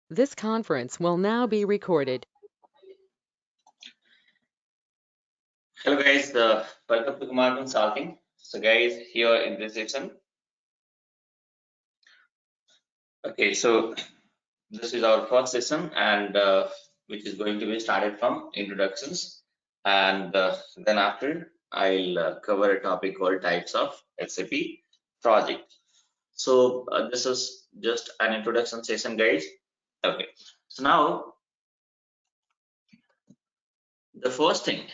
This conference will now be recorded. Hello guys, welcome to Kumar Consulting. So guys, here in this session, okay, so this is our first session and which is going to be started from introductions, and then after I'll cover a topic called types of SAP project. So this is just an introduction session guys. Okay, so now the first thing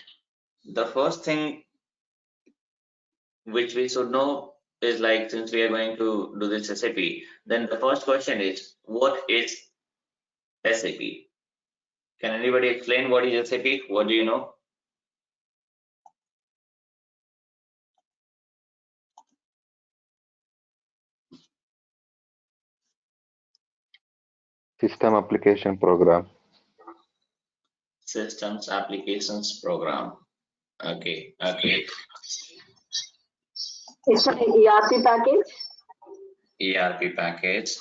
which we should know is, like, since we are going to do this SAP, then the first question is, what is SAP? Can anybody explain what is SAP? What do you know? System application program. Systems applications program. Okay. It's an ERP package. ERP package.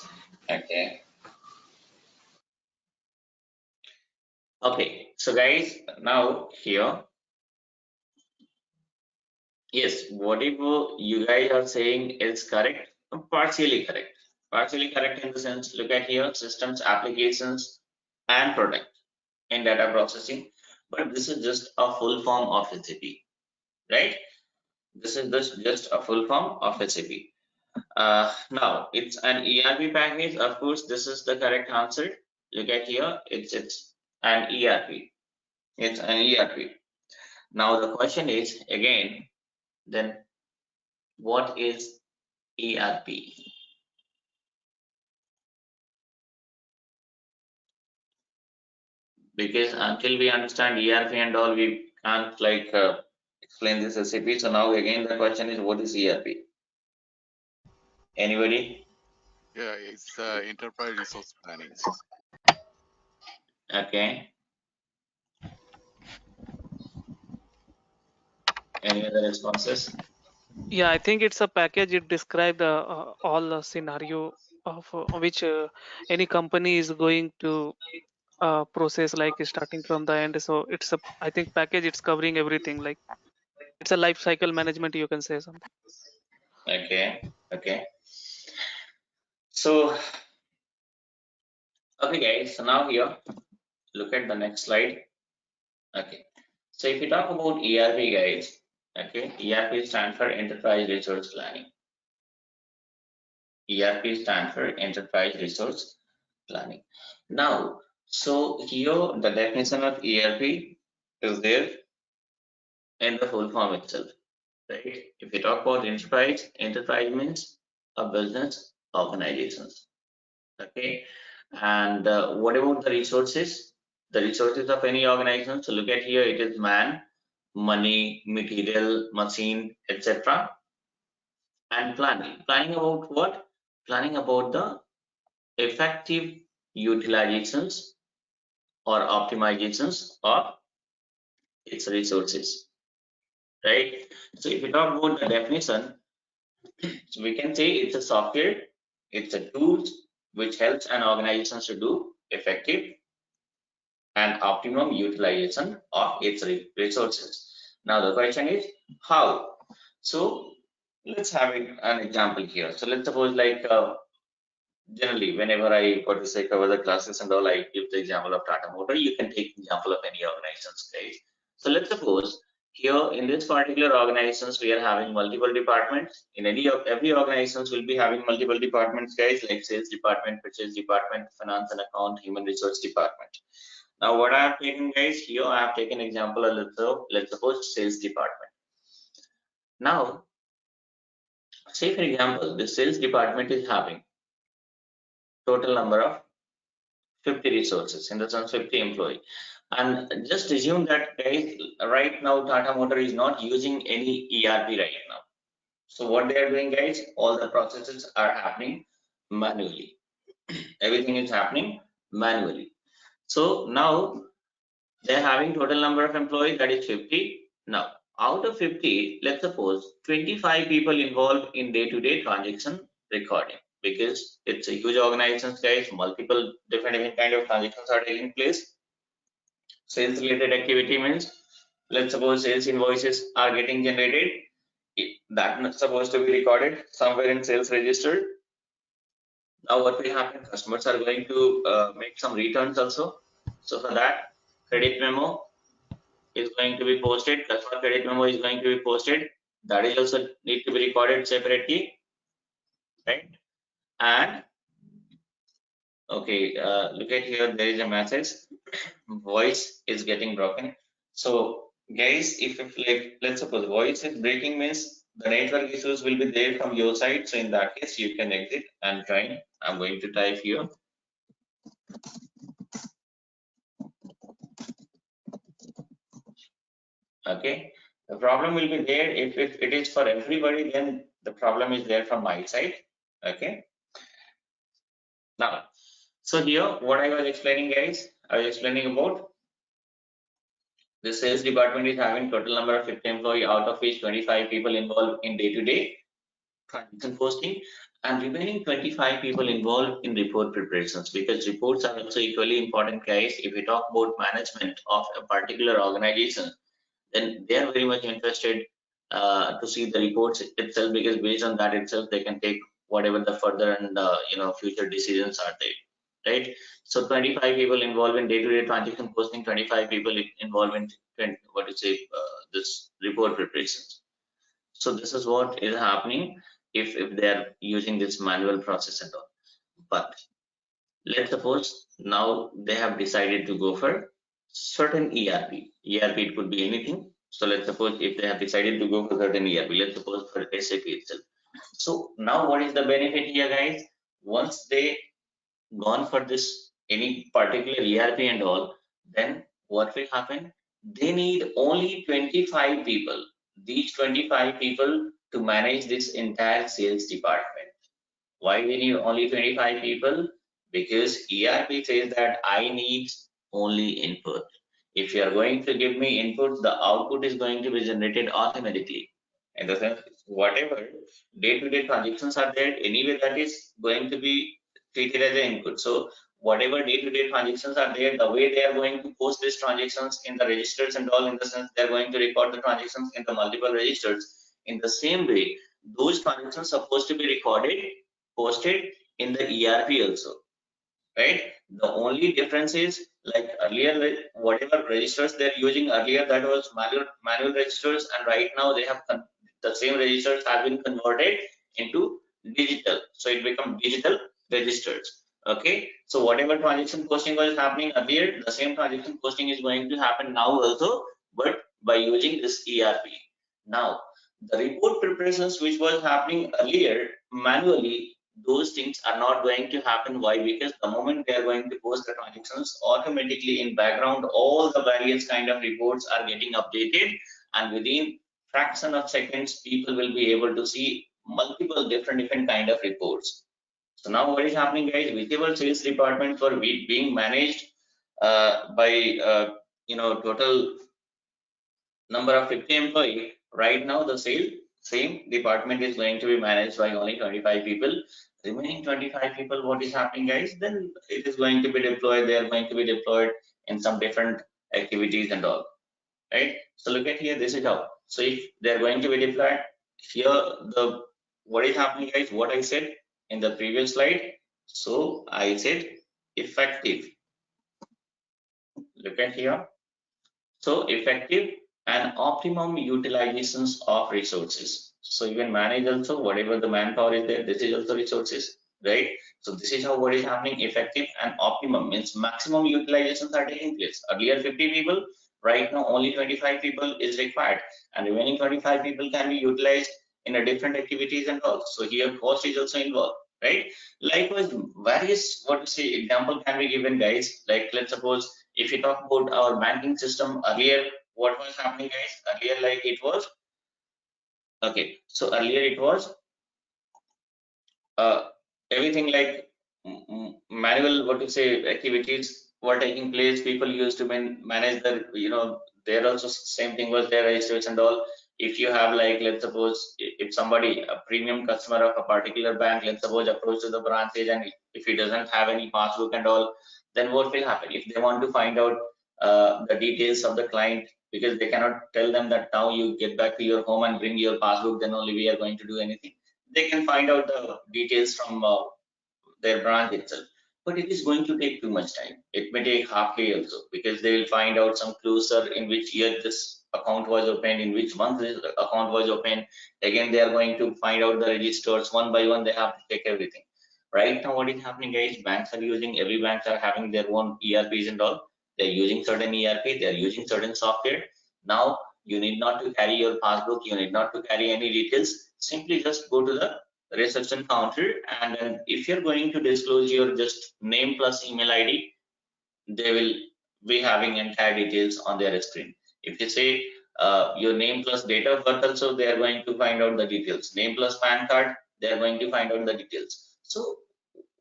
Okay, so guys, now here, yes, whatever you guys are saying is correct, partially correct in the sense, look at here, systems, applications, and product in data processing, but this is just a full form of SAP, right? This is just a full form of SAP. Now it's an ERP package. Of course, this is the correct answer. Look at here, it's an ERP. It's an ERP. Now the question is again, then what is ERP? Because until we understand ERP and all, we can't explain this SAP. So now again the question is, what is ERP? Anybody? Yeah, it's enterprise resource planning. Okay. Any other responses? Yeah, I think it's a package. It describes all the scenario of which any company is going to process, like starting from the end. So it's a, I think, package. It's covering everything. Like it's a life cycle management, you can say something. Okay. So, okay guys, so now here, look at the next slide. Okay. So if you talk about ERP guys, okay, ERP stands for Enterprise Resource Planning. ERP stands for Enterprise Resource Planning. Now, so here the definition of ERP is there in the full form itself, right? If you talk about enterprise means a business organizations, okay? And what about the resources? The resources of any organization. So look at here, it is man, money, material, machine, etc. And planning about what? Planning about the effective utilizations or optimizations of its resources, right? So if you talk about the definition, so we can say it's a software, it's a tool which helps an organization to do effective and optimum utilization of its resources. Now the question is how? So let's have an example here. So let's suppose, like, generally whenever I cover the classes and all, I give the example of Tata Motor. You can take example of any organizations, guys. So let's suppose here in this particular organizations we are having multiple departments. In every organizations will be having multiple departments, guys, like sales department, purchase department, finance and account, human resource department. Now what I have taken, guys, here I have taken example of, let's suppose, sales department. Now say for example the sales department is having total number of 50 resources, in the sense 50 employee, and just assume that, guys, right now Tata Motor is not using any ERP right now. So what they are doing, guys, all the processes are happening manually. Everything is happening manually. So now they're having total number of employees, that is 50. Now out of 50, let's suppose 25 people involved in day-to-day transaction recording. because it's a huge organization, guys. Multiple different kind of transactions are taking place. Sales related activity means, let's suppose sales invoices are getting generated. That's supposed to be recorded somewhere in sales register. Now what will happen? Customers are going to make some returns also. So for that, credit memo is going to be posted. Customer credit memo is going to be posted. That is also need to be recorded separately, right? And okay, look at here. There is a message. Voice is getting broken. So guys, if like let's suppose voice is breaking means the network issues will be there from your side. So in that case, you can exit and join. I'm going to type here. Okay, the problem will be there if it is for everybody, then the problem is there from my side. Okay, now so here what I was explaining, guys, I was explaining about the sales department is having total number of 50 employees, out of which 25 people involved in day-to-day transaction posting, and remaining 25 people involved in report preparations, because reports are also equally important, guys. If we talk about management of a particular organization, then they are very much interested to see the reports itself, because based on that itself they can take whatever the further and future decisions are there, right? So 25 people involved in day-to-day transaction posting, 25 people involved in this report preparations. So this is what is happening if they are using this manual process and all. But let's suppose now they have decided to go for certain ERP. It could be anything. So let's suppose if they have decided to go for certain ERP, let's suppose for SAP itself. So now what is the benefit here, guys? Once they gone for this any particular ERP and all, then what will happen? They need only 25 people. These 25 people to manage this entire sales department. Why we need only 25 people? Because ERP says that I need only input. If you are going to give me input, the output is going to be generated automatically. In the sense, whatever day-to-day transactions are there, anyway that is going to be treated as an input. So whatever day-to-day transactions are there, the way they are going to post these transactions in the registers and all, in the sense they are going to record the transactions in the multiple registers. In the same way, those transactions are supposed to be recorded, posted in the ERP also, right? The only difference is, like earlier, whatever registers they're using earlier, that was manual registers, and right now they have the same registers have been converted into digital, so it becomes digital registers. Okay, so whatever transaction posting was happening earlier, the same transaction posting is going to happen now also, but by using this ERP. Now the report preparations which was happening earlier manually, those things are not going to happen. Why? Because the moment they are going to post the transactions, automatically in background all the various kind of reports are getting updated, and within fraction of seconds people will be able to see multiple different kind of reports. So now what is happening, guys? Whichever sales department for being managed by total number of 50 employees, right now the same department is going to be managed by only 25 people. Remaining 25 people, what is happening, guys? Then it is going to be deployed. They are going to be deployed in some different activities and all, right? So look at here, this is how. So if they are going to be deployed here, what is happening, guys? What I said in the previous slide. So I said effective. Look at here. So effective and optimum utilizations of resources. So you can manage also whatever the manpower is there. This is also resources, right? So this is how what is happening. Effective and optimum means maximum utilizations are taking place. Earlier 50 people, right now only 25 people is required, and remaining 25 people can be utilized in a different activities and all. So here cost is also involved, right? Likewise, various example can be given, guys. Like let's suppose if you talk about our banking system earlier, what was happening, guys? Earlier, like it was okay. So earlier it was everything like manual activities were taking place. People used to manage the there also same thing was there, registers and all. if you have like, let's suppose if somebody, a premium customer of a particular bank, let's suppose approach to the branches, and if he doesn't have any passbook and all, then what will happen? If they want to find out the details of the client, because they cannot tell them that now you get back to your home and bring your passbook, then only we are going to do anything. They can find out the details from their branch itself, but it is going to take too much time. It may take half day also, because they will find out some clues in which year this account was opened, in which month this account was opened. Again, they are going to find out the registers one by one. They have to check everything. Right now, what is happening, guys? Banks are using, every banks are having their own ERPs and all. They're using certain ERP, they're using certain software. Now, you need not to carry your passbook, you need not to carry any details. Simply just go to the reception counter, and then if you're going to disclose your just name plus email ID, they will be having entire details on their screen. If you say your name plus date of birth also, they are going to find out the details. Name plus PAN card, they are going to find out the details. So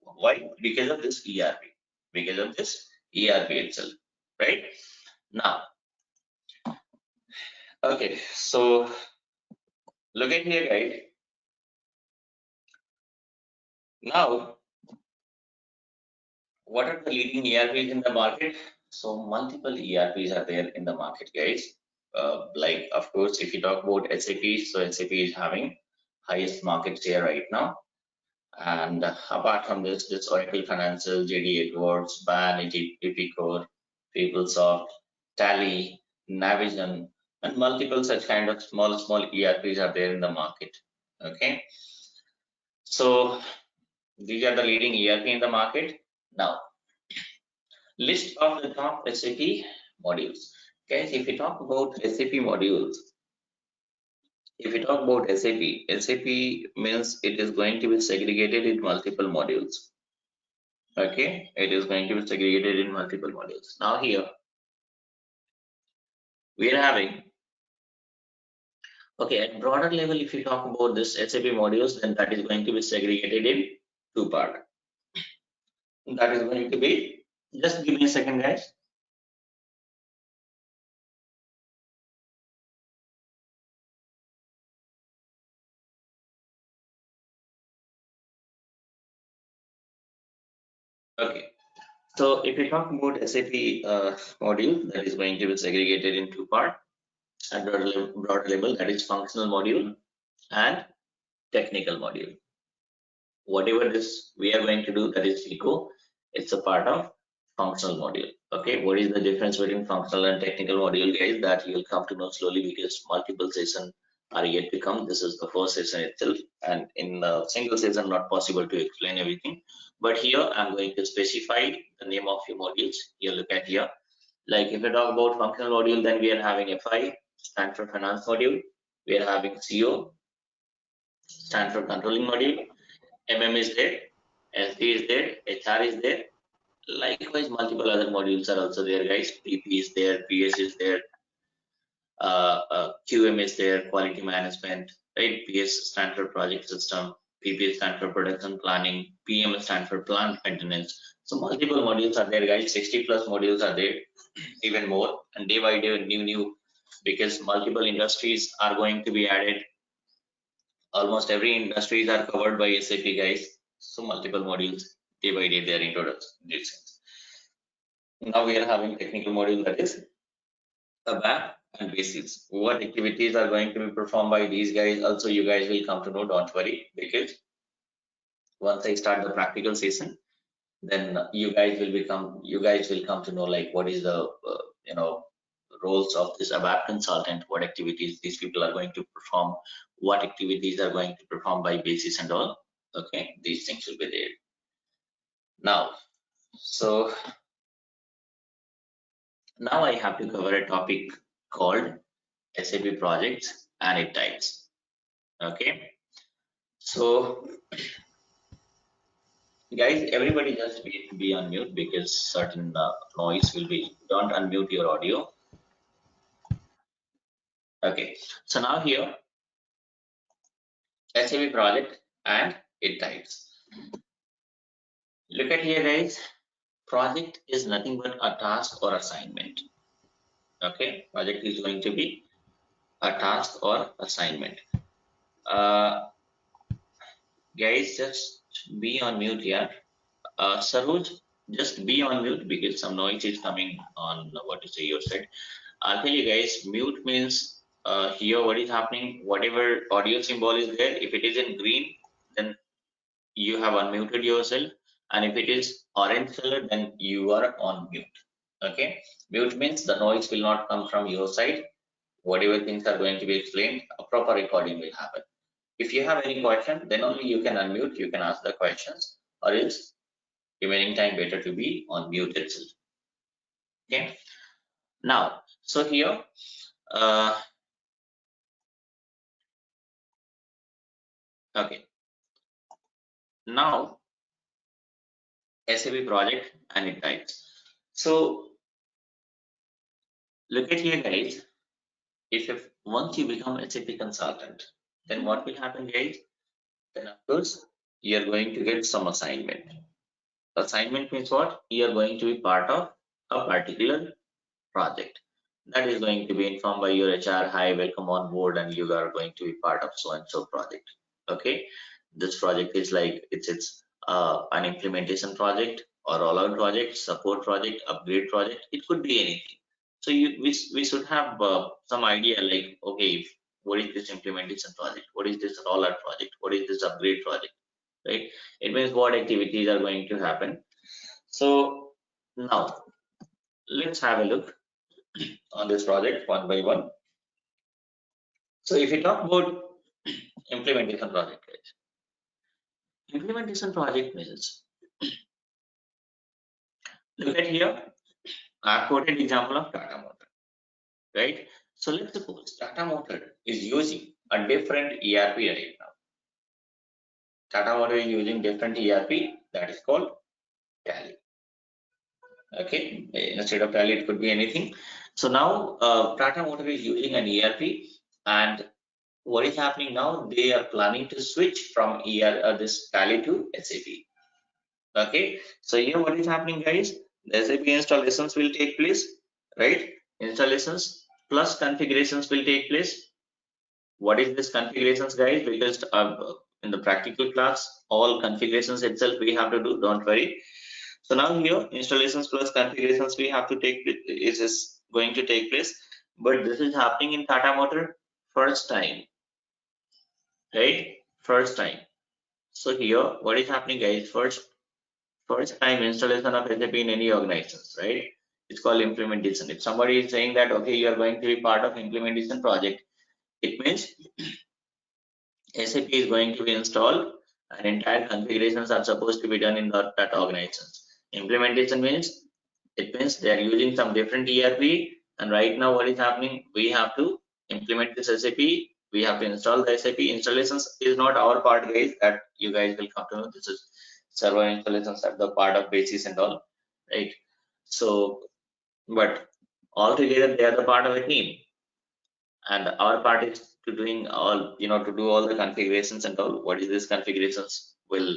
why? Because of this ERP, because of this ERP itself, right? Now, okay, so look at here, guys. Now, what are the leading ERPs in the market? So multiple ERPs are there in the market, guys. Like, of course, if you talk about SAP, so SAP is having highest market share right now. And apart from this Oracle Financial, JD Edwards, BAN, Epicor, PeopleSoft, Tally, Navision, and multiple such kind of small ERPs are there in the market. Okay, so these are the leading ERP in the market. Now, list of the top SAP modules. Guys, if we talk about SAP modules, if we talk about SAP means it is going to be segregated in multiple modules. Okay, it is going to be segregated in multiple modules. Now here we are having, okay, at broader level, if you talk about this SAP modules, then that is going to be segregated in two parts. That is going to be, just give me a second, guys. Okay, so if we talk about SAP module, that is going to be segregated in two parts. At broader level, that is functional module and technical module. Whatever this we are going to do, that is FICO, it's a part of functional module. Okay, what is the difference between functional and technical module, guys? That you will come to know slowly, because multiple sessions are yet to come. This is the first session itself, and in a single session not possible to explain everything, but here I'm going to specify the name of your modules. Here, look at here. Like if we talk about functional module, then we are having FI, stand for finance module. We are having CO, stand for controlling module. MM is there, SD is there, HR is there. Likewise, multiple other modules are also there, guys. PP is there, PS is there, QM is there, quality management, right? PS stand for project system, PP stand for production planning, PM stand for plant maintenance. So multiple modules are there, guys. 60 plus modules are there, even more, and day by day new, because multiple industries are going to be added. Almost every industries are covered by SAP, guys. So multiple modules, day by day they are introduced. Now we are having technical module, that is ABAP and basics. What activities are going to be performed by these guys? Also, you guys will come to know. Don't worry, because once I start the practical session, then you guys will come to know like what is the roles of this ABAP consultant, what activities these people are going to perform, what activities are going to perform by basis and all. Okay, these things will be there. Now, so now I have to cover a topic called SAP projects and its types. Okay, so guys, everybody just be on mute, because certain noise will be. Don't unmute your audio. Okay, so now here SAP project and its types. Look at here, guys. Project is nothing but a task or assignment. Okay, project is going to be a task or assignment. Guys, just be on mute here. Saroj, just be on mute because some noise is coming on what you say your side. I'll tell you guys, mute means here what is happening, whatever audio symbol is there, if it is in green, then you have unmuted yourself, and if it is orange color, then you are on mute. Okay, mute means the noise will not come from your side. Whatever things are going to be explained, a proper recording will happen. If you have any question, then only you can unmute, you can ask the questions, or else remaining time better to be on mute itself. Okay, now, so here, okay, now SAP project and it types. So look at here, guys. If once you become SAP consultant, then what will happen, guys? Then of course you are going to get some assignment. Assignment means what? You are going to be part of a particular project. That is going to be informed by your HR. Hi, welcome on board, and you are going to be part of so and so project. Okay, this project is like it's an implementation project or rollout project, support project, upgrade project. It could be anything. So we should have some idea like, okay, what is this implementation project? What is this rollout project? What is this upgrade project? Right? It means what activities are going to happen. So now let's have a look on this project one by one. So if you talk about implementation project, guys, implementation project means, look at here, I quoted example of Tata Motor, right? So let's suppose Tata Motor is using a different ERP right now. Tata Motor is using different ERP that is called Tally. Okay, instead of Tally, it could be anything. So now Tata Motor is using an ERP, and what is happening now? They are planning to switch from this Tally to SAP. Okay, so here what is happening, guys? The SAP installations will take place, right? Installations plus configurations will take place. What is this configurations, guys? Because in the practical class, all configurations itself we have to do. Don't worry. So now here installations plus configurations we have to take is going to take place, but this is happening in Tata Motor first time, right? First time. So here what is happening, guys? First time installation of SAP in any organizations, right? It's called implementation. If somebody is saying that, okay, you are going to be part of implementation project, it means SAP is going to be installed and entire configurations are supposed to be done in that organizations. Implementation means, it means they are using some different ERP, and right now what is happening, we have to implement this SAP, we have to install the SAP. Installations is not our part, guys, that you guys will come to know. This is server installations at the part of basis and all, right? So but all together they are the part of a team, and our part is to doing all, to do all the configurations and all. What is this configurations will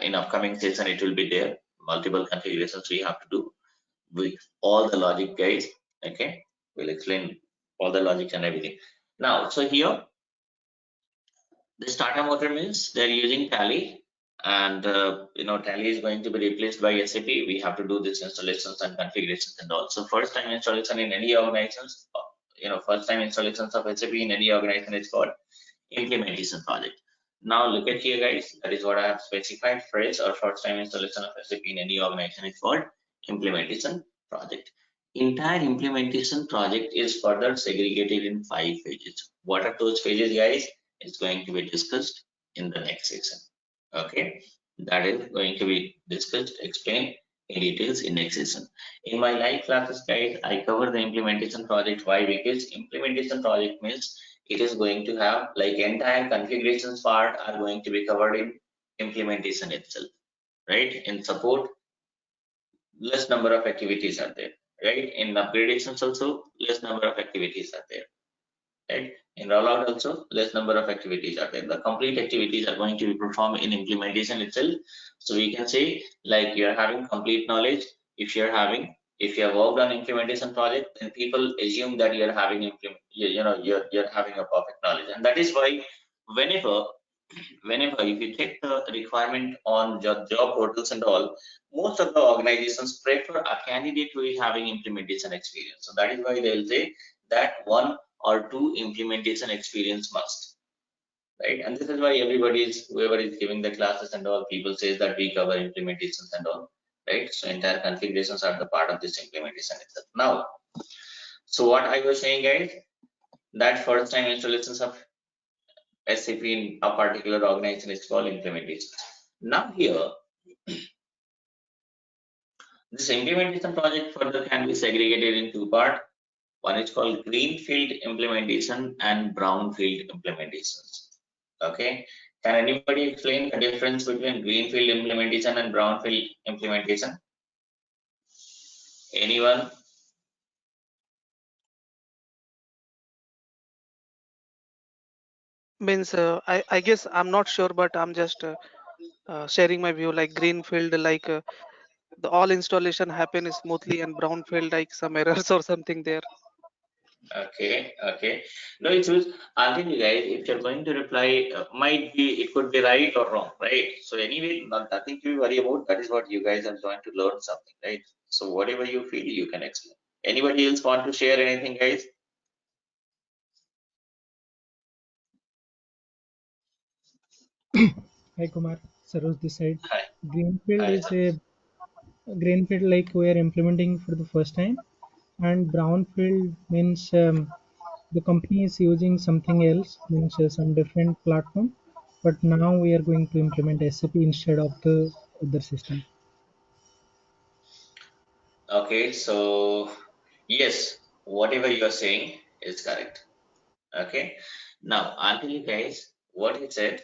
in upcoming session it will be there, multiple configurations we have to do with all the logic, guys. Okay, we'll explain all the logic and everything now. So here this Tata Motor means they're using Tally, and Tally is going to be replaced by SAP. We have to do this installations and configurations and all. So first time installation in any organizations, first time installations of SAP in any organization is called implementation project. Now look at here, guys, that is what I have specified. First or first time installation of SAP in any organization is called implementation project. Entire implementation project is further segregated in 5 phases. What are those phases, guys? Is going to be discussed in the next section. Okay, that is going to be discussed, explained in details in next session. In my live classes, guys, I cover the implementation project. Why? Because implementation project means it is going to have like entire configurations part are going to be covered in implementation itself, right? In support, less number of activities are there, right? In upgradations also, less number of activities are there, right? In rollout also, less number of activities are there. The complete activities are going to be performed in implementation itself. So we can say like you are having complete knowledge if you are having if you have worked on implementation project, then people assume that you're having you're having a perfect knowledge, and that is why whenever if you check the requirement on job portals and all, most of the organizations prefer a candidate who is having implementation experience. So that is why they'll say that 1 or 2 implementation experience must, right? And this is why whoever is giving the classes and all, people says that we cover implementations and all, right? So entire configurations are the part of this implementation itself. Now, so what I was saying, guys, that first time installations of SAP in a particular organization is called implementation. Now here, this implementation project further can be segregated in 2 parts. One is called greenfield implementation and brownfield implementations. Okay, can anybody explain the difference between greenfield implementation and brownfield implementation? Anyone? Means I guess I'm not sure, but I'm just sharing my view. Like greenfield, like the all installation happen smoothly, and brownfield, like some errors or something there. Okay, okay. No, it's I'll tell you guys, if you're going to reply, might be, it could be right or wrong, right? So anyway, nothing to worry about. That is what you guys are going to learn something, right? So whatever you feel, you can explain. Anybody else want to share anything, guys? Hi Kumar, Saroj this side. Hi. Greenfield Hi. is a greenfield like we are implementing for the first time, and brownfield means the company is using something else, means some different platform, but now we are going to implement SAP instead of the other system. Okay, so yes, whatever you are saying is correct. Okay, now I'll tell you guys what he said,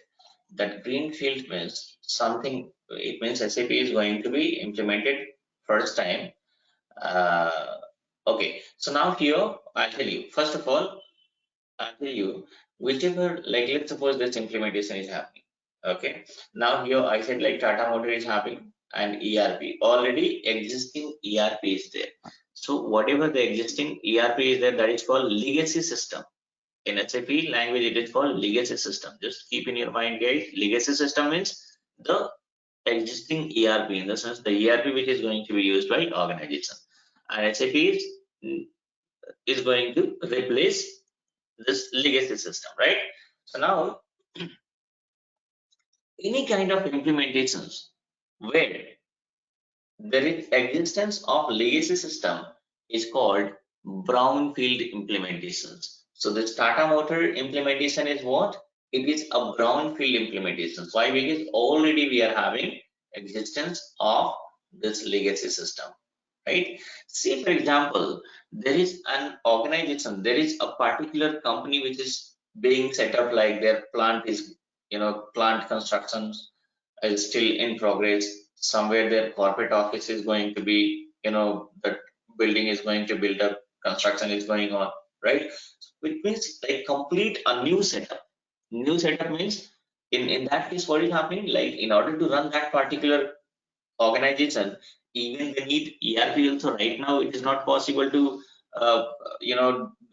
that greenfield means something, it means SAP is going to be implemented first time. Okay, so now here I'll tell you, first of all, I'll tell you whichever, like let's suppose this implementation is happening. Okay, now here I said like Tata Motor is happening and ERP, already existing ERP is there. So whatever the existing ERP is there, that is called legacy system. In SAP language, it is called legacy system. Just keep in your mind, guys, legacy system means the existing ERP, in the sense the ERP which is going to be used by organization, and SAP is going to replace this legacy system, right? So now any kind of implementations where there is existence of legacy system is called brownfield implementations. So this Tata Motor implementation is what? It is a brownfield implementation. Why? Because already we are having existence of this legacy system, right? See, for example, there is an organization, there is a particular company which is being set up, like their plant is, plant constructions is still in progress. Somewhere their corporate office is going to be, the building is going to build up, construction is going on, right? Which means like complete a new setup. New setup means in that case, what is happening? Like in order to run that particular organization, even they need ERP also. Right now, it is not possible to,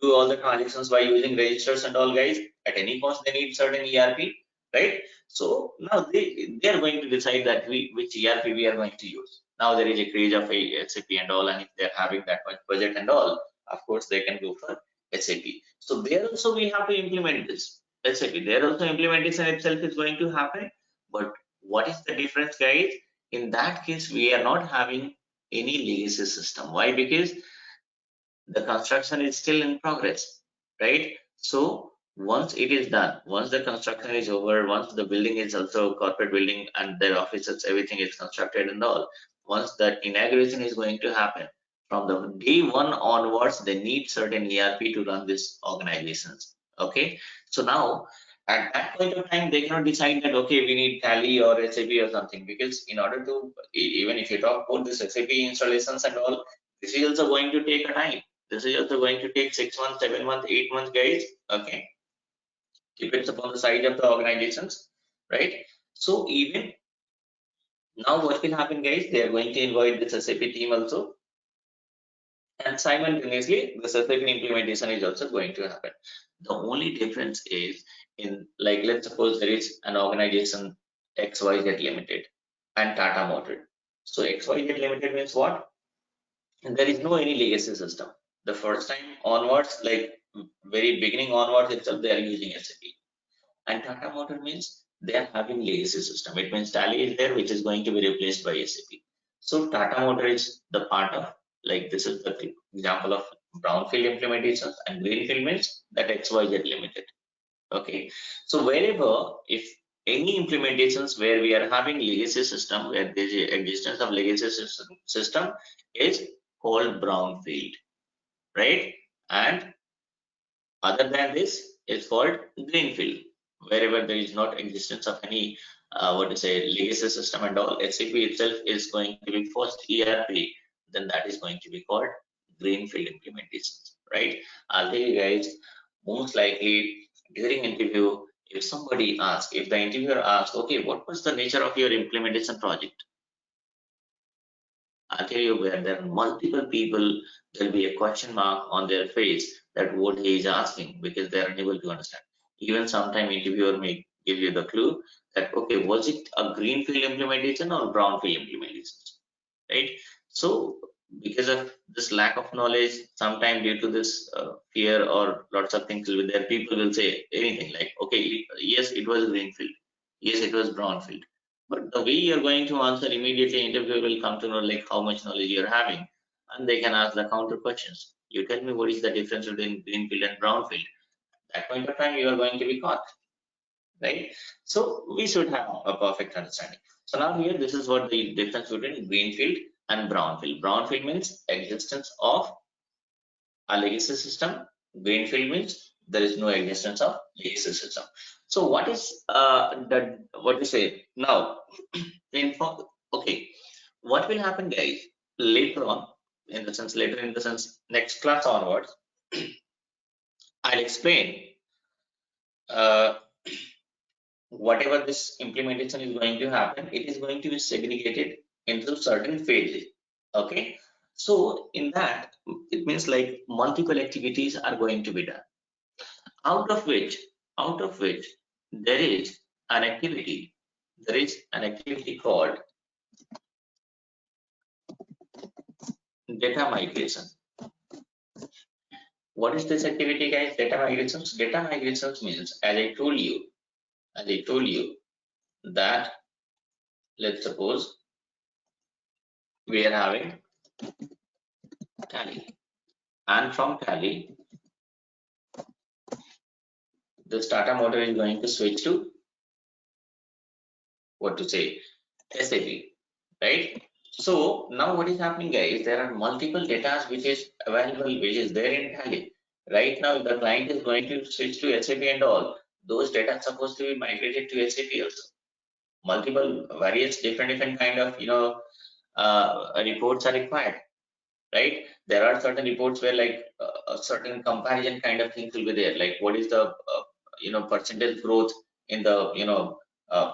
do all the transactions by using registers and all, guys. At any cost, they need certain ERP, right? So now they are going to decide that which ERP we are going to use. Now there is a craze of a SAP and all, and if they're having that much budget and all, of course they can go for SAP. So there also we have to implement this SAP. There also implementation itself is going to happen. But what is the difference, guys? In that case, we are not having any legacy system. Why? Because the construction is still in progress, right? So once it is done, once the construction is over, once the building is also a corporate building and their offices, everything is constructed and all, once that inauguration is going to happen, from the day one onwards, they need certain ERP to run these organizations. Okay, so now at that point of time, they cannot decide that okay, we need Tally or SAP or something, because in order to, even if you talk about this SAP installations and all, this is also going to take a time. This is also going to take 6 months, 7 months, 8 months, guys. Okay, depends upon the size of the organizations, right? So even now, what will happen, guys? They are going to invite this SAP team also. and simultaneously the SAP implementation is also going to happen. The only difference is in, like, let's suppose there is an organization XYZ Limited and Tata Motor. So XYZ Limited means what? And there is no any legacy system. The first time onwards, like very beginning onwards itself, they are using SAP. And Tata Motor means they are having legacy system. It means Tally is there, which is going to be replaced by SAP. So Tata Motor is the part of, like, this is the example of brownfield implementations, and greenfield means that XYZ Limited. Okay, so wherever, if any implementations where we are having legacy system, where there is existence of legacy system is called brownfield, right? And other than this is called greenfield, wherever there is not existence of any what to say legacy system and all. SAP itself is going to be first ERP, then that is going to be called greenfield implementations, right? I'll tell you guys, most likely during interview, if somebody asks, if the interviewer asks, okay, what was the nature of your implementation project? I'll tell you, where there are multiple people, there'll be a question mark on their face that what he is asking, because they are unable to understand. Even sometime interviewer may give you the clue that, okay, was it a greenfield implementation or brownfield implementation, right? So because of this lack of knowledge, sometime due to this fear or lots of things will be there, people will say anything like, okay, yes, it was greenfield, yes, it was brownfield. But the way you're going to answer, immediately interviewer will come to know like how much knowledge you're having, and they can ask the counter questions. You tell me what is the difference between greenfield and brownfield. That point of time you are going to be caught, right? So we should have a perfect understanding. So now here, this is what the difference between greenfield and brownfield. Brownfield means existence of a legacy system. Greenfield means there is no existence of legacy system. So what is what we say now? Okay, what will happen, guys, later on, in the sense next class onwards, I'll explain whatever this implementation is going to happen. It is going to be segregated into certain phases. Okay, so in that, it means like multiple activities are going to be done, out of which there is an activity called data migration. What is this activity, guys? Data migrations. Data migrations means, as I told you that, let's suppose we are having Tally, and from Tally this Tata Motor is going to switch to what to say SAP, right? So now what is happening, guys? There are multiple data which is available, which is there in Tally. Right now, the client is going to switch to SAP and all. Those data are supposed to be migrated to SAP also. Multiple various different kind of reports are required, right? There are certain reports where like a certain comparison kind of things will be there, like what is the percentage growth in the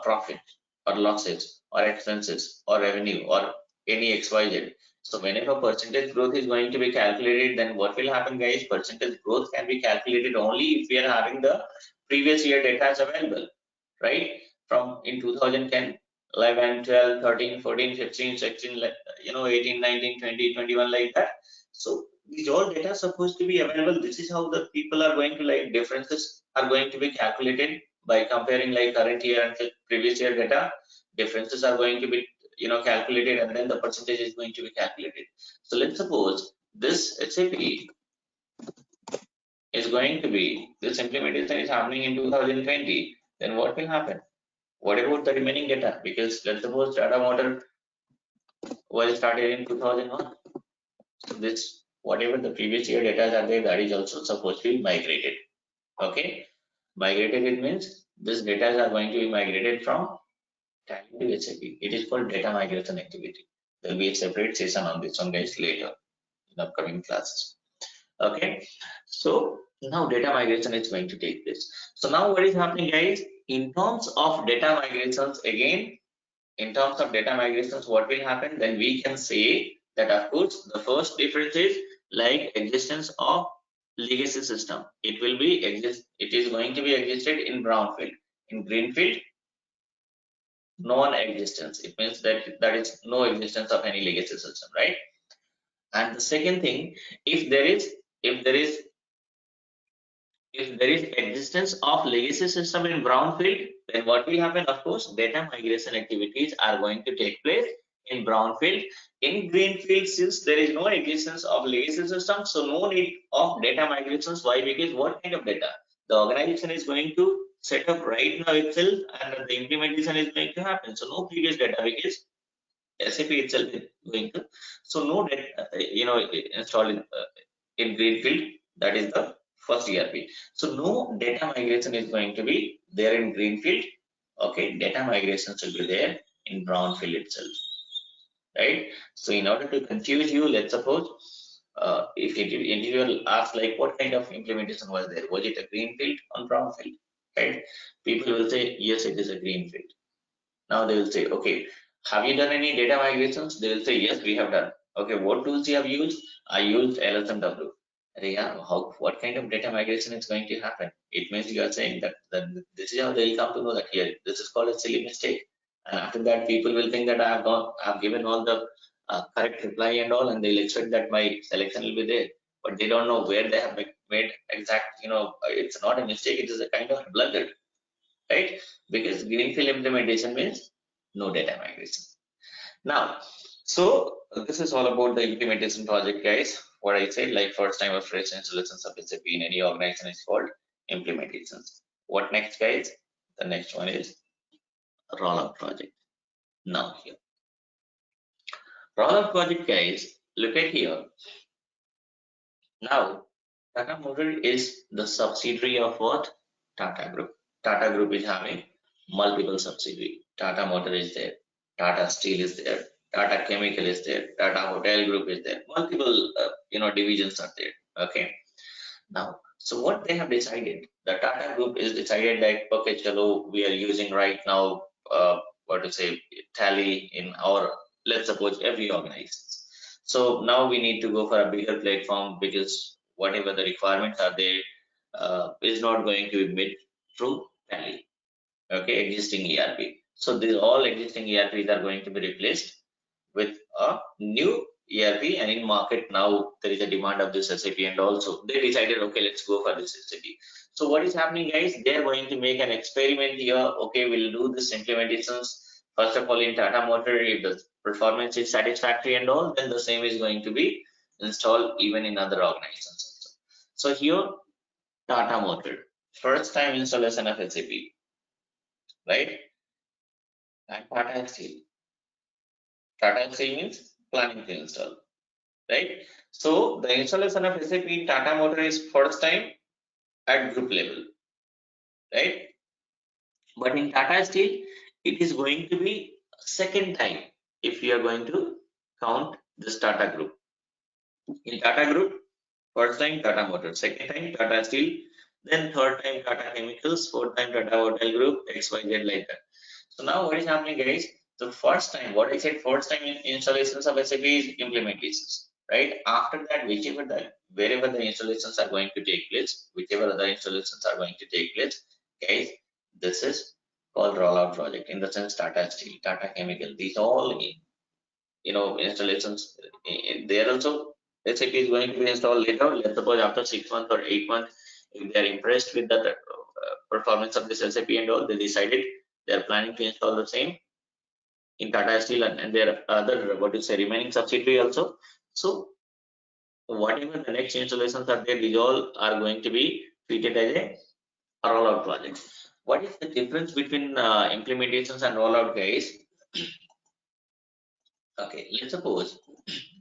profit or losses or expenses or revenue or any XYZ. So whenever percentage growth is going to be calculated, then what will happen, guys? Percentage growth can be calculated only if we are having the previous year data as available, right? From in 2010, 11, 12, 13, 14, 15, 16, 18, 19, 20, 21, like that. So these all data are supposed to be available. This is how the people are going to, like, differences are going to be calculated by comparing like current year and previous year data. Differences are going to be calculated, and then the percentage is going to be calculated. So let's suppose this SAP is going to be, this implementation is happening in 2020, then what will happen? What about the remaining data? Because let's suppose Tata Motor was started in 2001. So this, whatever the previous year data are there, that is also supposed to be migrated. Okay, migrated, it means this data are going to be migrated from Tally to SAP. It is called data migration activity. There will be a separate session on this one, guys, later in upcoming classes. Okay, so now data migration is going to take place. So now what is happening, guys? In terms of data migrations, again, in terms of data migrations, what will happen? Then we can say that, of course, the first difference is like existence of legacy system. It will be it is going to be existed in brownfield. In greenfield, non-existence. It means that there is no existence of any legacy system, right? And the second thing, if there is if there is if there is existence of legacy system in brownfield, then what will happen? Of course, data migration activities are going to take place in brownfield. In greenfield, since there is no existence of legacy system, so no need of data migrations. Why? Because what kind of data the organization is going to set up right now itself, and the implementation is going to happen. So no previous data, because SAP itself is going to. So no data, installed in greenfield. That is the first ERP. So no data migration is going to be there in greenfield. Okay, data migrations will be there in brownfield itself, right? So in order to confuse you, let's suppose if individual asks like what kind of implementation was there, was it a greenfield or brownfield, right? People will say yes, it is a greenfield. Now they will say, okay, have you done any data migrations? They will say yes, we have done. Okay, what tools you have used? I used LSMW. Yeah, what kind of data migration is going to happen? It means you are saying that this is how they will come to know that here this is called a silly mistake. And after that, people will think that I've given all the correct reply and all, and they'll expect that my selection will be there. But they don't know where they have made exact. It's not a mistake. It is a kind of blunder, right? Because greenfield implementation means no data migration. Now, so this is all about the implementation project, guys. What I said, like first time of fresh installations of SAP in any organization is called implementations. What next, guys? The next one is rollout project. Now here, rollout project, guys. Look at here. Now, Tata Motor is the subsidiary of what? Tata Group. Tata Group is having multiple subsidiary. Tata Motor is there. Tata Steel is there. Tata Chemical is there. Tata Hotel Group is there. Multiple, divisions are there. Okay. Now, so what they have decided, the Tata Group is decided that okay, chalo, we are using right now, Tally in our, let's suppose every organization. So now we need to go for a bigger platform because whatever the requirements are there is not going to be met through Tally. Okay, existing ERP. So these all existing ERPs are going to be replaced with a new ERP, and in market now there is a demand of this SAP, and also they decided okay, let's go for this SAP. So what is happening, guys? They are going to make an experiment here. Okay, we'll do this implementations first of all in Tata Motor. If the performance is satisfactory and all, then the same is going to be installed even in other organizations also. So here Tata Motor, first time installation of SAP, right? And Tata Steel. Tata Steel means planning to install, right? So the installation of SAP in Tata Motor is first time at group level, right? But in Tata Steel, it is going to be second time if we are going to count this Tata Group. In Tata Group, first time Tata Motor, second time Tata Steel, then third time Tata Chemicals, fourth time Tata Hotel Group, XYZ like that. So now what is happening, guys? The first time, what I said, first time in installations of SAP is implementations, right? After that, wherever the installations are going to take place, whichever other installations are going to take place, guys, this is called rollout project. In the sense, Tata Steel, Tata Chemical, these all, installations. There also, SAP is going to be installed later. Let's suppose after 6 months or 8 months, if they are impressed with the performance of this SAP and all, they decided they are planning to install the same in Tata Steel and their other remaining subsidiary also. So whatever the next installations are there, these all are going to be treated as a rollout project. What is the difference between implementations and rollout, guys? Okay, let's suppose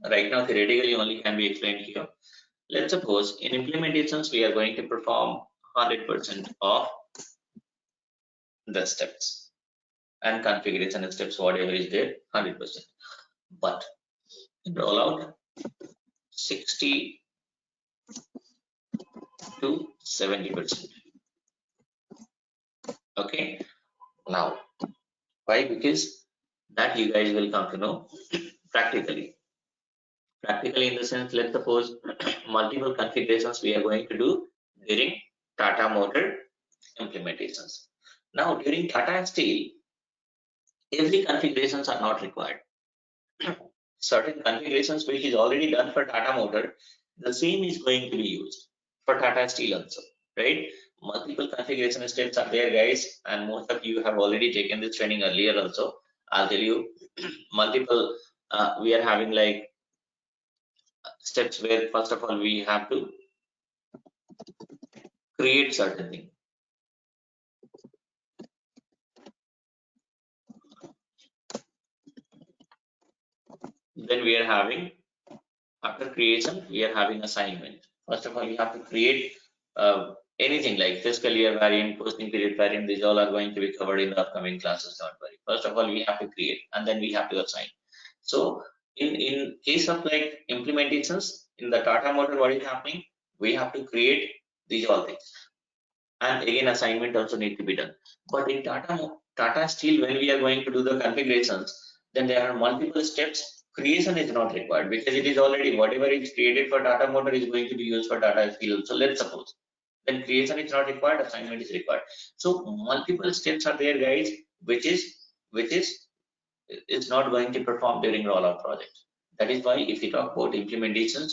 right now theoretically only can be explained here. Let's suppose in implementations we are going to perform 100% of the steps and configuration steps, whatever is there, 100%. But in rollout, 60 to 70%. Okay, now why? Because that you guys will come to know practically. Practically in the sense, let's suppose multiple configurations we are going to do during Tata Motor implementations. Now during Tata Steel, every configurations are not required. Certain configurations which is already done for Tata Motor, the same is going to be used for Tata Steel also, right? Multiple configuration steps are there, guys, and most of you have already taken this training earlier also. I'll tell you, multiple, we are having like steps where first of all we have to create certain thing. Then we are having, after creation, we are having assignment. First of all, you have to create anything like fiscal year variant, posting period variant. These all are going to be covered in the upcoming classes. Don't worry. First of all, we have to create, and then we have to assign. So in case of like implementations in the Tata Motor, what is happening? We have to create these all things, and again assignment also need to be done. But in Tata Steel, when we are going to do the configurations, then there are multiple steps. Creation is not required because it is already whatever is created for Tata Motor is going to be used for Tata Steel. So let's suppose then creation is not required, assignment is required. So multiple steps are there, guys, which is not going to perform during rollout project. That is why if you talk about implementations,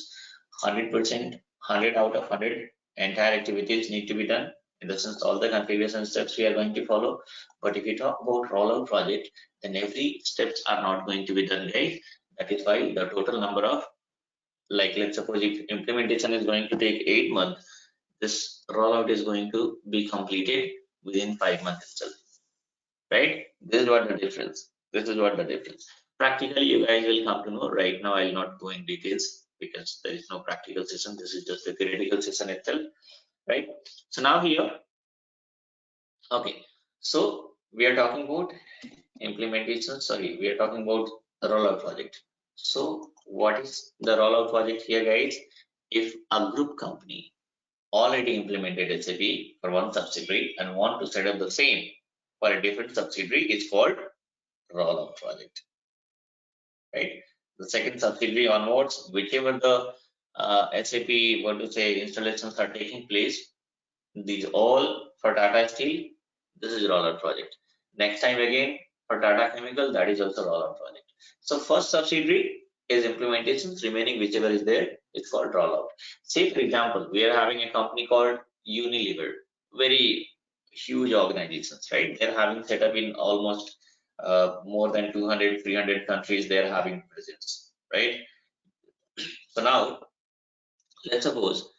100%, 100 out of 100 entire activities need to be done. In the sense, all the configuration steps we are going to follow. But if you talk about rollout project, then every steps are not going to be done, guys. That is why the total number of, like, let's suppose if implementation is going to take 8 months, this rollout is going to be completed within 5 months itself, right? This is what the difference. This is what the difference. Practically, you guys will come to know. Right now, I will not go in details because there is no practical session. This is just a theoretical session itself, right? So now here, okay. So we are talking about implementation. Sorry, we are talking about the rollout project. So what is the rollout project here, guys? If a group company already implemented SAP for one subsidiary and want to set up the same for a different subsidiary, it's called rollout project, right? The second subsidiary onwards, whichever the SAP, what to say, installations are taking place, these all for Tata Steel, this is rollout project. Next time again for Tata Chemical, that is also rollout project. So first subsidiary is implementations, remaining whichever is there, it's called rollout. Say for example, we are having a company called Unilever, very huge organizations, right? They're having set up in almost more than 200, 300 countries they're having presence, right? So now let's suppose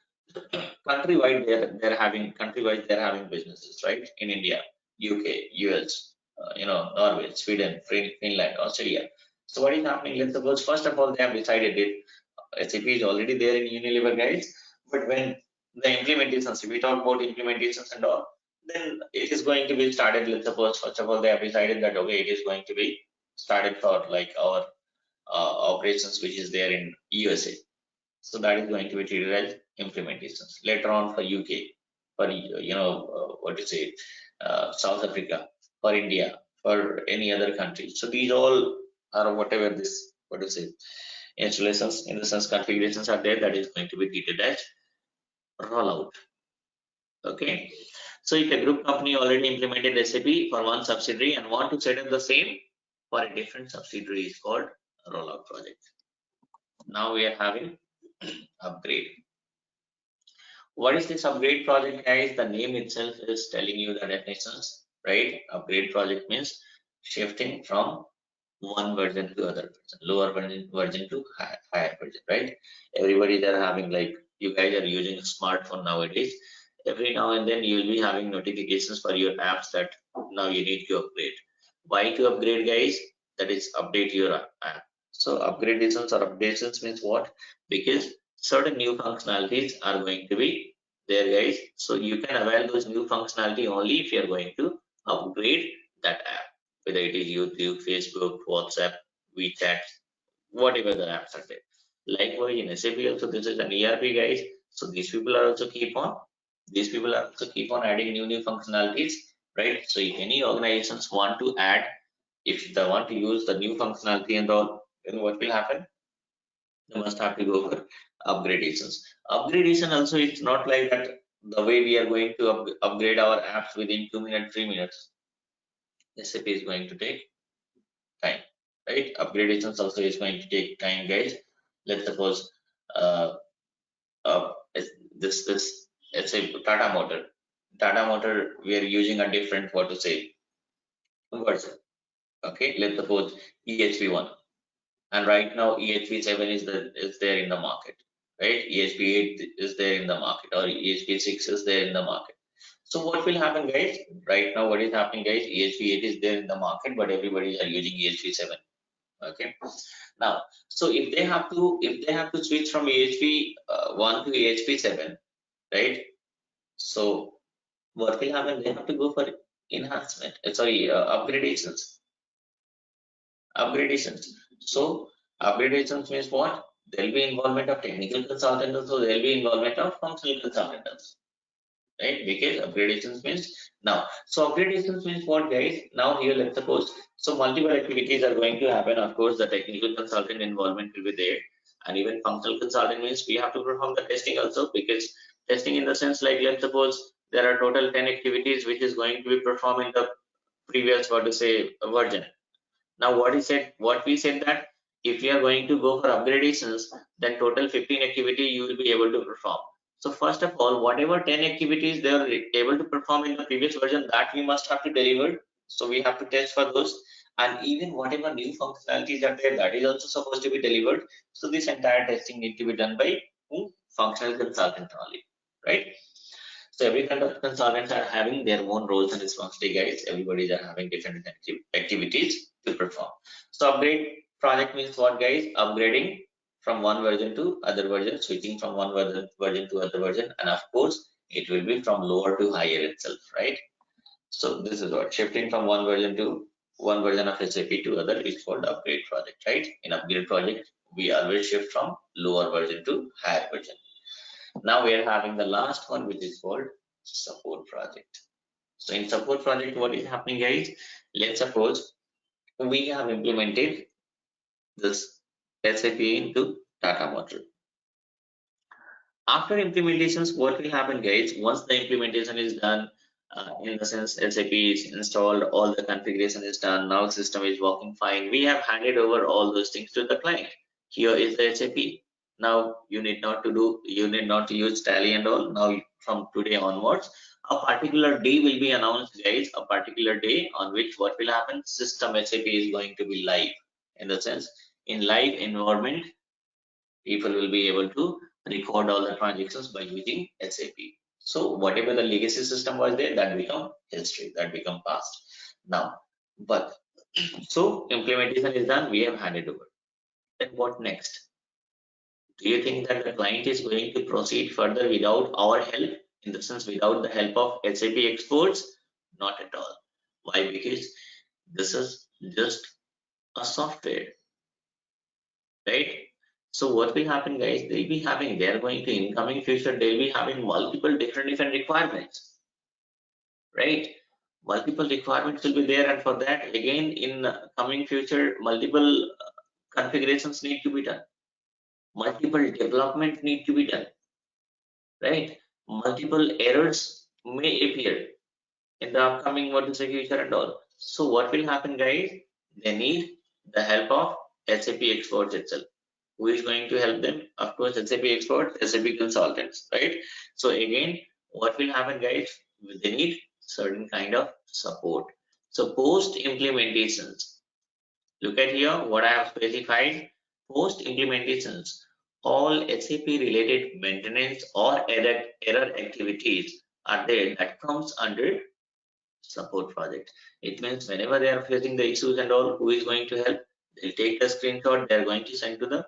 countrywide they're having businesses, right? In India, UK, US, Norway, Sweden, Finland, Australia. So what is happening? Let's suppose first of all they have decided it. SAP is already there in Unilever, guys, but when the implementations, if we talk about implementations and all, then it is going to be started. Let's suppose first of all they have decided that okay, it is going to be started for like our operations which is there in USA. So that is going to be treated as implementations. Later on for UK, for what to say, South Africa, for India, for any other country. So these all are whatever this, what to say, installations, in the sense configurations are there, that is going to be treated as rollout. Okay. So if a group company already implemented SAP for one subsidiary and want to set up the same for a different subsidiary, is called a rollout project. Now we are having upgrade. What is this upgrade project, guys? The name itself is telling you the definitions, right? Upgrade project means shifting from one version to other version, lower version to higher version, right? Everybody they're having, like, you guys are using a smartphone nowadays. Every now and then you'll be having notifications for your apps that now you need to upgrade. Why to upgrade, guys? That is update your app. So upgradations or updations means what? Because certain new functionalities are going to be there, guys. So you can avail those new functionality only if you're going to upgrade that app, whether it is YouTube, Facebook, WhatsApp, WeChat, whatever the apps are there. Likewise in SAP also, this is an ERP, guys. So these people are also keep on adding new functionalities, right? So if any organizations want to add, if they want to use the new functionality and all, then what will happen? You must have to go for upgradations. Upgradation also, it's not like that the way we are going to upgrade our apps within 2 minutes, 3 minutes. SAP is going to take time, right? Upgradations also is going to take time, guys. Let's suppose uh, this let's say Tata Motor. Tata Motor, we are using a different, what to say, version. Okay, let's suppose EHV1, and right now EHV7 is there in the market, right? EHV8 is there in the market, or EHV6 is there in the market. So what will happen, guys? Right now, what is happening, guys? EHV8 is there in the market, but everybody are using EHV7. Okay. Now, so if they have to switch from EHV1 to EHV7, right? So what will happen? They have to go for enhancement. Upgradations. Upgradations. So upgradations means what? There'll be involvement of technical consultants, so there'll be involvement of functional consultants, right? Because upgradations means now. So upgradations means what, guys? Now here, let's suppose, so multiple activities are going to happen. Of course, the technical consultant involvement will be there, and even functional consultant means we have to perform the testing also, because testing in the sense, like, let's suppose there are total 10 activities which is going to be performed in the previous, what to say, version. Now what we said that if you are going to go for upgradations, then total 15 activity you will be able to perform. So first of all, whatever 10 activities they are able to perform in the previous version, that we must have to deliver. So we have to test for those, and even whatever new functionalities are there, that is also supposed to be delivered. So this entire testing need to be done by whom? Functional consultant only, right? So every kind of consultants are having their own roles and responsibility, guys. Everybody are having different activities to perform. So upgrade project means what, guys? Upgrading from one version to other version, switching from one version to other version, and of course it will be from lower to higher itself, right? So this is what shifting from one version of SAP to other is called upgrade project, right? In upgrade project, we always shift from lower version to higher version. Now we are having the last one, which is called support project. So in support project, what is happening, guys? Let's suppose we have implemented this SAP into Tata Motor. After implementations, what will happen, guys? Once the implementation is done, in the sense SAP is installed, all the configuration is done, now system is working fine, we have handed over all those things to the client. Here is the SAP. Now you need not to use tally and all. Now from today onwards, a particular day will be announced, guys, a particular day on which what will happen, system SAP is going to be live. In the sense, in live environment, people will be able to record all the transactions by using SAP. So whatever the legacy system was there, that become history, that become past. Now, but so implementation is done, we have handed over. Then what next? Do you think that the client is going to proceed further without our help? In the sense, without the help of SAP experts? Not at all. Why? Because this is just a software, right? So what will happen, guys? They are going to, in coming future, they'll be having multiple different requirements, right? Multiple requirements will be there, and for that, again, in coming future, multiple configurations need to be done. Multiple development need to be done, right? Multiple errors may appear in the upcoming, what is the future and all. So what will happen, guys? They need the help of SAP experts itself. Who is going to help them? Of course, SAP experts, SAP consultants, right? So again, what will happen, guys? They need certain kind of support. So post implementations, look at here what I have specified. Post implementations, all SAP related maintenance or error activities are there, that comes under support project. It means whenever they are facing the issues and all, who is going to help? They'll take the screenshot, they're going to send to the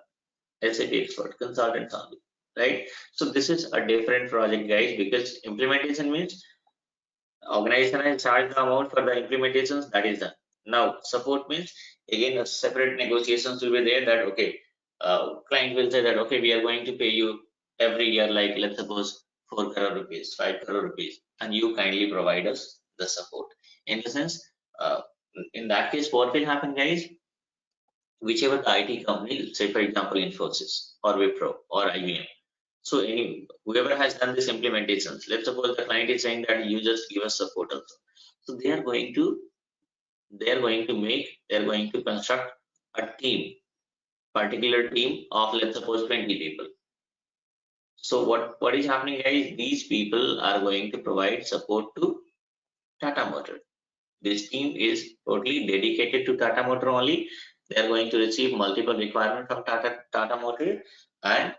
SAP expert consultants only, right? So this is a different project, guys, because implementation means organization has charged the amount for the implementations, that is done. Now support means again a separate negotiations will be there, that okay, client will say that okay, we are going to pay you every year, like let's suppose 4 crore rupees, 5 crore rupees, and you kindly provide us the support. In the sense, in that case, what will happen, guys? whichever the IT company, say for example Infosys or Wipro or IBM. So whoever has done this implementations, let's suppose the client is saying that you just give us support also. So they are going to construct a team, particular team of, let's suppose, 20 people. So what is happening, guys? These people are going to provide support to Tata Motor. This team is totally dedicated to Tata Motor only. They are going to receive multiple requirements from Tata Motor, and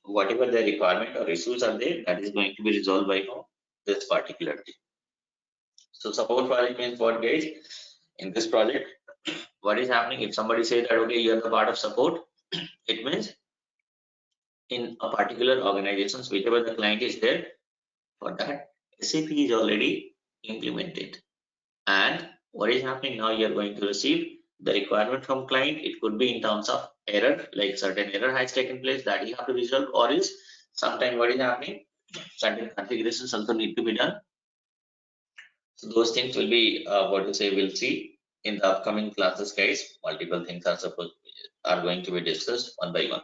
whatever their requirement or issues are there, that is going to be resolved by this particular team. So support project means what, guys? In this project, what is happening? If somebody says that okay, you are the part of support, it means in a particular organizations, whichever the client is there, for that SAP is already implemented. And what is happening now? You are going to receive the requirement from client. It could be in terms of error, like certain error has taken place that you have to resolve, or is sometime what is happening, certain configurations also need to be done. So those things will be we'll see in the upcoming classes, guys. Multiple things are going to be discussed one by one.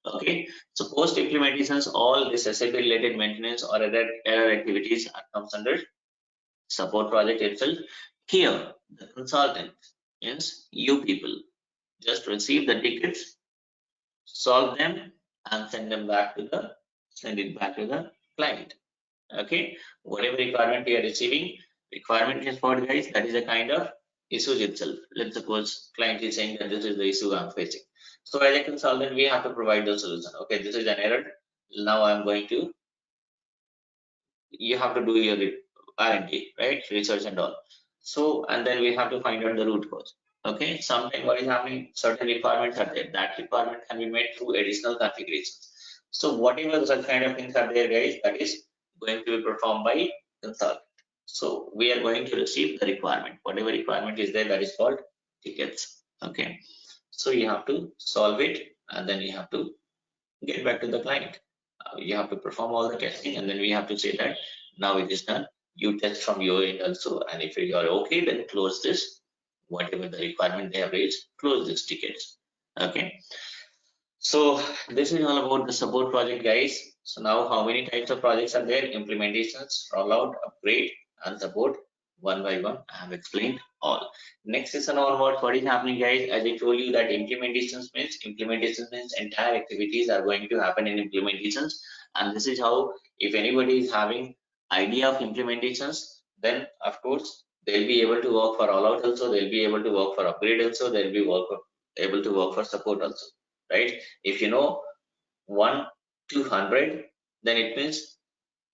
Okay, so post implementations, all this SAP related maintenance or other error activities comes under support project itself. Here the consultant means you people just receive the tickets, solve them, and send it back to the client. Okay, whatever requirement you are receiving, requirement is what, guys? That is a kind of issues itself. Let's suppose client is saying that this is the issue I'm facing. So as a consultant, we have to provide the solution. Okay, this is an error. Now I'm going to, you have to do your R&D, right? Research and all. So, and then we have to find out the root cause. Okay, sometimes what is happening, certain requirements are there. That requirement can be made through additional configurations. So whatever such kind of things are there, guys, that is going to be performed by consultant. So we are going to receive the requirement. Whatever requirement is there, that is called tickets. Okay, so you have to solve it, and then you have to get back to the client. You have to perform all the testing, and then we have to say that now it is done. You test from your end also, and if you are okay, then close this. Whatever the requirement they have raised, close these tickets. Okay. So this is all about the support project, guys. So now how many types of projects are there? Implementations, rollout, upgrade, and support. One by one, I have explained all. Next session onwards, what is happening, guys? As I told you that implementations means entire activities are going to happen in implementations, and this is how, if anybody is having idea of implementations, then of course they'll be able to work for rollout also, they'll be able to work for upgrade also, they'll be able to work for support also, right? If you know 1 to 100, then it means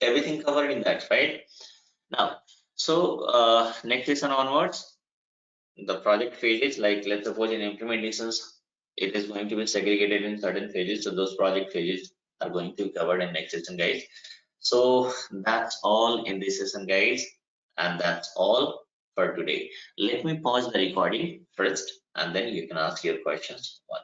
everything covered in that, right? Now, so next session onwards, the project phases, like let's suppose in implementations, it is going to be segregated in certain phases. So those project phases are going to be covered in next session, guys. So that's all in this session, guys, and that's all for today. Let me pause the recording first, and then you can ask your questions one